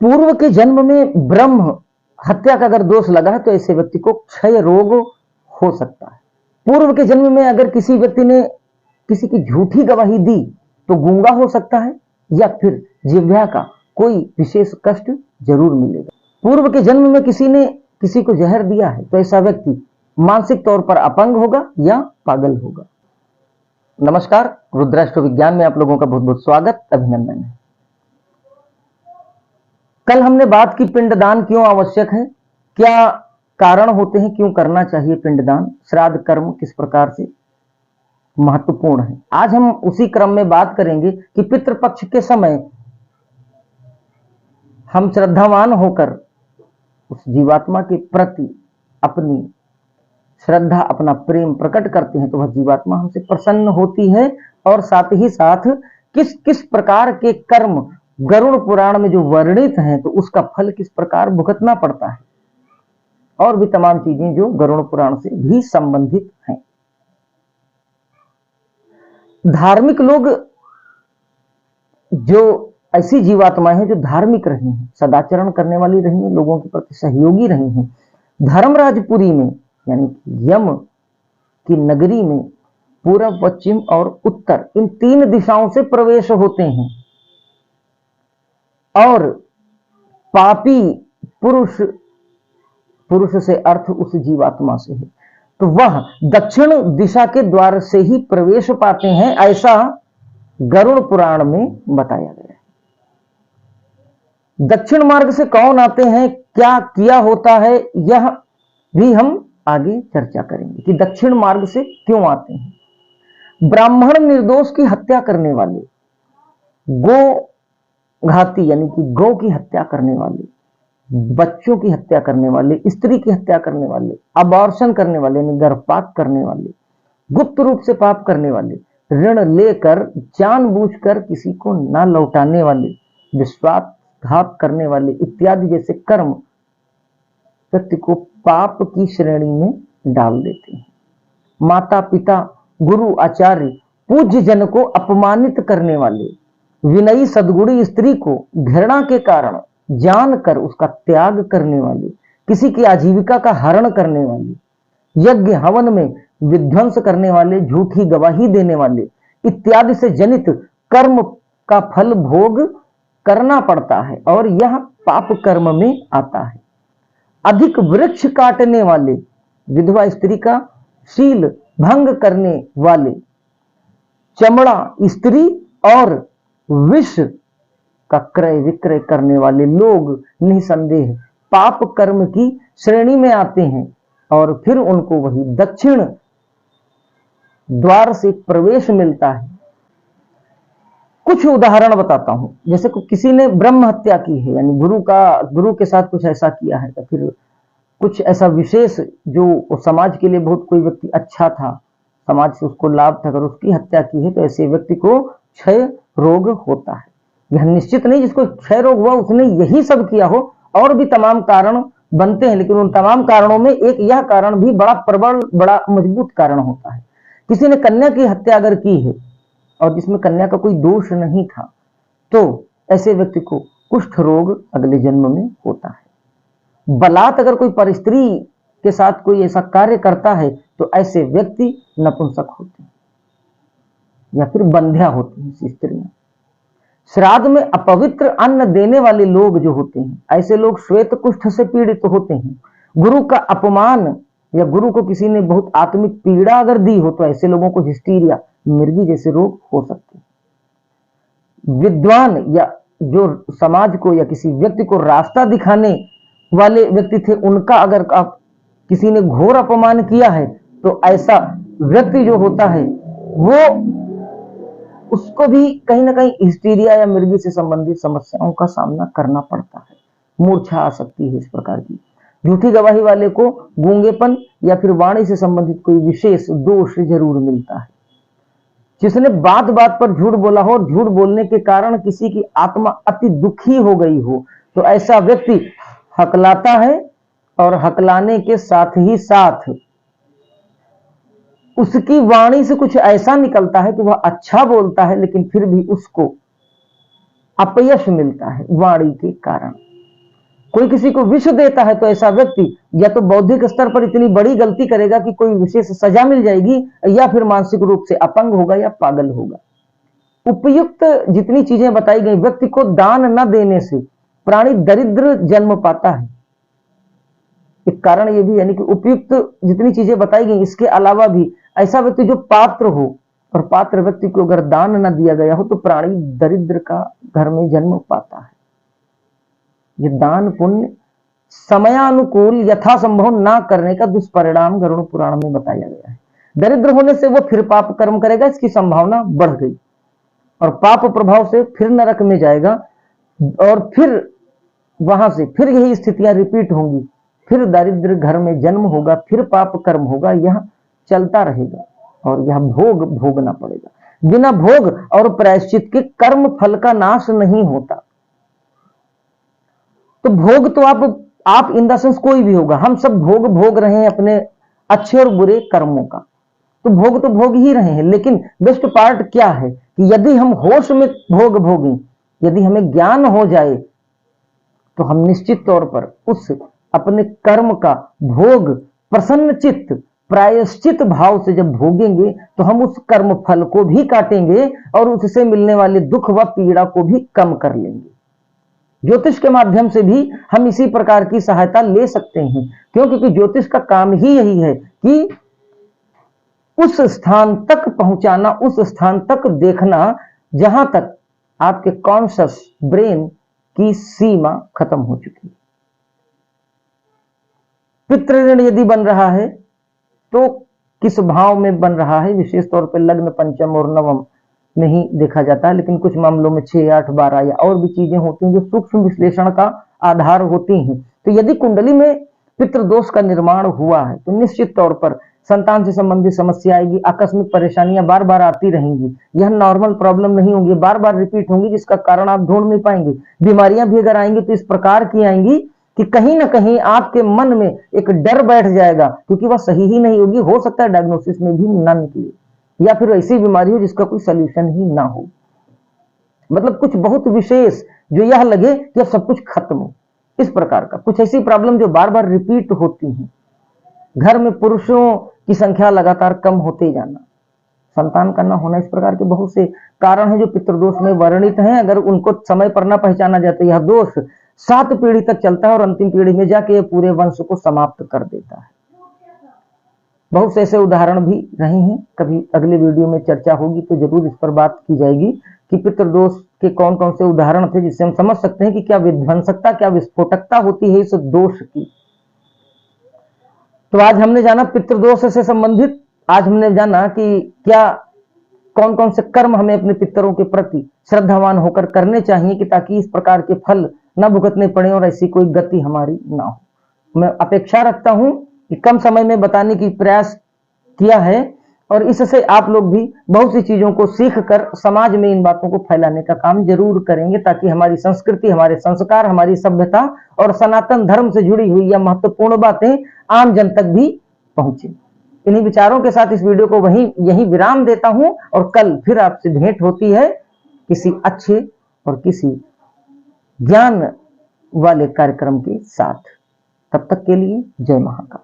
पूर्व के जन्म में ब्रह्म हत्या का अगर दोष लगा है तो ऐसे व्यक्ति को क्षय रोग हो सकता है। पूर्व के जन्म में अगर किसी व्यक्ति ने किसी की झूठी गवाही दी तो गूंगा हो सकता है या फिर जिह्वा का कोई विशेष कष्ट जरूर मिलेगा। पूर्व के जन्म में किसी ने किसी को जहर दिया है तो ऐसा व्यक्ति मानसिक तौर पर अपंग होगा या पागल होगा। नमस्कार, रुद्राष्ट्र विज्ञान में आप लोगों का बहुत बहुत स्वागत, अभिनंदन है। कल हमने बात की पिंडदान क्यों आवश्यक है, क्या कारण होते हैं, क्यों करना चाहिए पिंडदान, श्राद्ध कर्म किस प्रकार से महत्वपूर्ण है। आज हम उसी क्रम में बात करेंगे कि पितृपक्ष के समय हम श्रद्धावान होकर उस जीवात्मा के प्रति अपनी श्रद्धा, अपना प्रेम प्रकट करते हैं तो वह जीवात्मा हमसे प्रसन्न होती है और साथ ही साथ किस किस प्रकार के कर्म गरुड़ पुराण में जो वर्णित हैं तो उसका फल किस प्रकार भुगतना पड़ता है और भी तमाम चीजें जो गरुड़ पुराण से भी संबंधित हैं। धार्मिक लोग जो ऐसी जीवात्माएं हैं जो धार्मिक रही हैं, सदाचरण करने वाली रही हैं, लोगों के प्रति सहयोगी रही हैं, धर्मराजपुरी में यानी यम की नगरी में पूर्व, पश्चिम और उत्तर इन तीन दिशाओं से प्रवेश होते हैं और पापी पुरुष से अर्थ उस जीवात्मा से है तो वह दक्षिण दिशा के द्वार से ही प्रवेश पाते हैं, ऐसा गरुड़ पुराण में बताया गया है। दक्षिण मार्ग से कौन आते हैं, क्या किया होता है, यह भी हम आगे चर्चा करेंगे कि दक्षिण मार्ग से क्यों आते हैं। ब्राह्मण निर्दोष की हत्या करने वाले, गो घाती यानी कि गौ की हत्या करने वाले, बच्चों की हत्या करने वाले, स्त्री की हत्या करने वाले, अबॉर्शन करने वाले यानी गर्भपात करने वाले, गुप्त रूप से पाप करने वाले, ऋण लेकर जानबूझकर किसी को न लौटाने वाले, विश्वासघात करने वाले इत्यादि जैसे कर्म व्यक्ति को पाप की श्रेणी में डाल देते हैं। माता पिता, गुरु, आचार्य, पूज्य जन को अपमानित करने वाले, विनयी सद्गुणी स्त्री को घृणा के कारण जानकर उसका त्याग करने वाले, किसी की आजीविका का हरण करने वाले, यज्ञ हवन में विध्वंस करने वाले, झूठी गवाही देने वाले इत्यादि से जनित कर्म का फल भोग करना पड़ता है और यह पाप कर्म में आता है। अधिक वृक्ष काटने वाले, विधवा स्त्री का शील भंग करने वाले, चमड़ा स्त्री और विष का क्रय विक्रय करने वाले लोग निसंदेह पाप कर्म की श्रेणी में आते हैं और फिर उनको वही दक्षिण द्वार से प्रवेश मिलता है। कुछ उदाहरण बताता हूं, जैसे किसी ने ब्रह्म हत्या की है यानी गुरु के साथ कुछ ऐसा किया है, तो फिर कुछ ऐसा विशेष जो समाज के लिए बहुत कोई व्यक्ति अच्छा था, समाज से उसको लाभ था, अगर उसकी हत्या की है तो ऐसे व्यक्ति को क्षय रोग होता है। यह निश्चित नहीं जिसको क्षय रोग हुआ उसने यही सब किया हो, और भी तमाम कारण बनते हैं, लेकिन उन तमाम कारणों में एक यह कारण भी बड़ा प्रबल, बड़ा मजबूत कारण होता है। किसी ने कन्या की हत्या अगर की है और जिसमें कन्या का कोई दोष नहीं था तो ऐसे व्यक्ति को कुष्ठ रोग अगले जन्म में होता है। बलात् अगर कोई परस्त्री के साथ कोई ऐसा कार्य करता है तो ऐसे व्यक्ति नपुंसक होते हैं या फिर बंध्या होती हैं स्त्रियां। श्राद्ध में अपवित्र अन्न देने वाले लोग जो होते हैं ऐसे लोग श्वेत कुष्ठ से पीड़ित होते हैं। गुरु का अपमान या गुरु को किसी ने बहुत आत्मिक पीड़ा अगर दी हो तो ऐसे लोगों को हिस्टीरिया, मिर्गी जैसे रोग हो सकते हैं। विद्वान या जो समाज को या किसी व्यक्ति को रास्ता दिखाने वाले व्यक्ति थे, उनका अगर किसी ने घोर अपमान किया है तो ऐसा व्यक्ति जो होता है वो उसको भी कहीं ना कहीं हिस्टीरिया या मिर्गी से संबंधित समस्याओं का सामना करना पड़ता है, मूर्छा आ सकती है इस प्रकार की। झूठी गवाही वाले को गूंगेपन या फिर वाणी से संबंधित कोई विशेष दोष जरूर मिलता है। जिसने बात बात पर झूठ बोला हो और झूठ बोलने के कारण किसी की आत्मा अति दुखी हो गई हो तो ऐसा व्यक्ति हकलाता है और हकलाने के साथ ही साथ उसकी वाणी से कुछ ऐसा निकलता है कि वह अच्छा बोलता है लेकिन फिर भी उसको अपयश मिलता है वाणी के कारण। कोई किसी को विष देता है तो ऐसा व्यक्ति या तो बौद्धिक स्तर पर इतनी बड़ी गलती करेगा कि कोई विशेष सजा मिल जाएगी, या फिर मानसिक रूप से अपंग होगा या पागल होगा। उपयुक्त जितनी चीजें बताई गई, व्यक्ति को दान न देने से प्राणी दरिद्र जन्म पाता है। एक कारण ये भी, यानी कि उपयुक्त जितनी चीजें बताई गई, इसके अलावा भी ऐसा व्यक्ति जो पात्र हो, और पात्र व्यक्ति को अगर दान न दिया गया हो तो प्राणी दरिद्र का घर में जन्म पाता है। ये दान पुण्य समयानुकूल यथासंभव ना करने का दुष्परिणाम गरुड़ पुराण में बताया गया है। दरिद्र होने से वो फिर पाप कर्म करेगा, इसकी संभावना बढ़ गई, और पाप प्रभाव से फिर नरक में जाएगा, और फिर वहां से फिर यही स्थितियां रिपीट होंगी, फिर दरिद्र घर में जन्म होगा, फिर पाप कर्म होगा, यह चलता रहेगा और यह भोग भोगना पड़ेगा। बिना भोग और प्रायश्चित के कर्म फल का नाश नहीं होता। तो भोग तो आप इन द सेंस कोई भी होगा, हम सब भोग भोग रहे हैं अपने अच्छे और बुरे कर्मों का, तो भोग ही रहे हैं। लेकिन बेस्ट पार्ट क्या है कि यदि हम होश में भोग भोगें, यदि हमें ज्ञान हो जाए, तो हम निश्चित तौर पर उस अपने कर्म का भोग प्रसन्न चित्त प्रायश्चित भाव से जब भोगेंगे, तो हम उस कर्म फल को भी काटेंगे और उससे मिलने वाले दुख व पीड़ा को भी कम कर लेंगे। ज्योतिष के माध्यम से भी हम इसी प्रकार की सहायता ले सकते हैं, क्योंकि ज्योतिष का काम ही यही है कि उस स्थान तक पहुंचाना, उस स्थान तक देखना जहां तक आपके कॉन्शियस ब्रेन की सीमा खत्म हो चुकी है। पितृ ऋण यदि बन रहा है तो किस भाव में बन रहा है, विशेष तौर पर लग्न, पंचम और नवम में ही देखा जाता है, लेकिन कुछ मामलों में 6, 8, 12 या और भी चीजें होती हैं जो सूक्ष्म विश्लेषण का आधार होती हैं। तो यदि कुंडली में पितृदोष का निर्माण हुआ है तो निश्चित तौर पर संतान से संबंधित समस्या आएगी, आकस्मिक परेशानियां बार बार आती रहेंगी। यह नॉर्मल प्रॉब्लम नहीं होंगी, बार बार रिपीट होंगी, जिसका कारण आप ढूंढ नहीं पाएंगे। बीमारियां भी अगर आएंगी तो इस प्रकार की आएंगी कि कहीं ना कहीं आपके मन में एक डर बैठ जाएगा, क्योंकि वह सही ही नहीं होगी। हो सकता है डायग्नोसिस में भी ना निकले, या फिर ऐसी बीमारी हो जिसका कोई सोल्यूशन ही ना हो। मतलब कुछ बहुत विशेष जो यह लगे कि अब सब कुछ खत्म हो, इस प्रकार का कुछ ऐसी प्रॉब्लम जो बार बार रिपीट होती हैं। घर में पुरुषों की संख्या लगातार कम होते जाना, संतान का ना होना, इस प्रकार के बहुत से कारण हैं जो पितृदोष में वर्णित हैं। अगर उनको समय पर ना पहचाना जाए तो यह दोष 7 पीढ़ी तक चलता है और अंतिम पीढ़ी में जाके पूरे वंश को समाप्त कर देता है। बहुत से ऐसे उदाहरण भी रहे हैं, कभी अगले वीडियो में चर्चा होगी तो जरूर इस पर बात की जाएगी कि पितृदोष के कौन कौन से उदाहरण थे, जिससे हम समझ सकते हैं कि क्या विध्वंसकता, क्या विस्फोटकता होती है इस दोष की। तो आज हमने जाना पितृदोष से संबंधित, आज हमने जाना कि क्या कौन कौन से कर्म हमें अपने पितरों के प्रति श्रद्धावान होकर करने चाहिए, कि ताकि इस प्रकार के फल न भुगतने पड़े और ऐसी कोई गति हमारी ना हो। मैं अपेक्षा रखता हूं कि कम समय में बताने की प्रयास किया है, और इससे आप लोग भी बहुत सी चीजों को सीख कर समाज में इन बातों को फैलाने का काम जरूर करेंगे, ताकि हमारी संस्कृति, हमारे संस्कार, हमारी सभ्यता और सनातन धर्म से जुड़ी हुई यह महत्वपूर्ण बातें आम जन तक भी पहुंचे। इन्हीं विचारों के साथ इस वीडियो को यही विराम देता हूं, और कल फिर आपसे भेंट होती है किसी अच्छे और किसी ज्ञान वाले कार्यक्रम के साथ। तब तक के लिए जय महाकाल।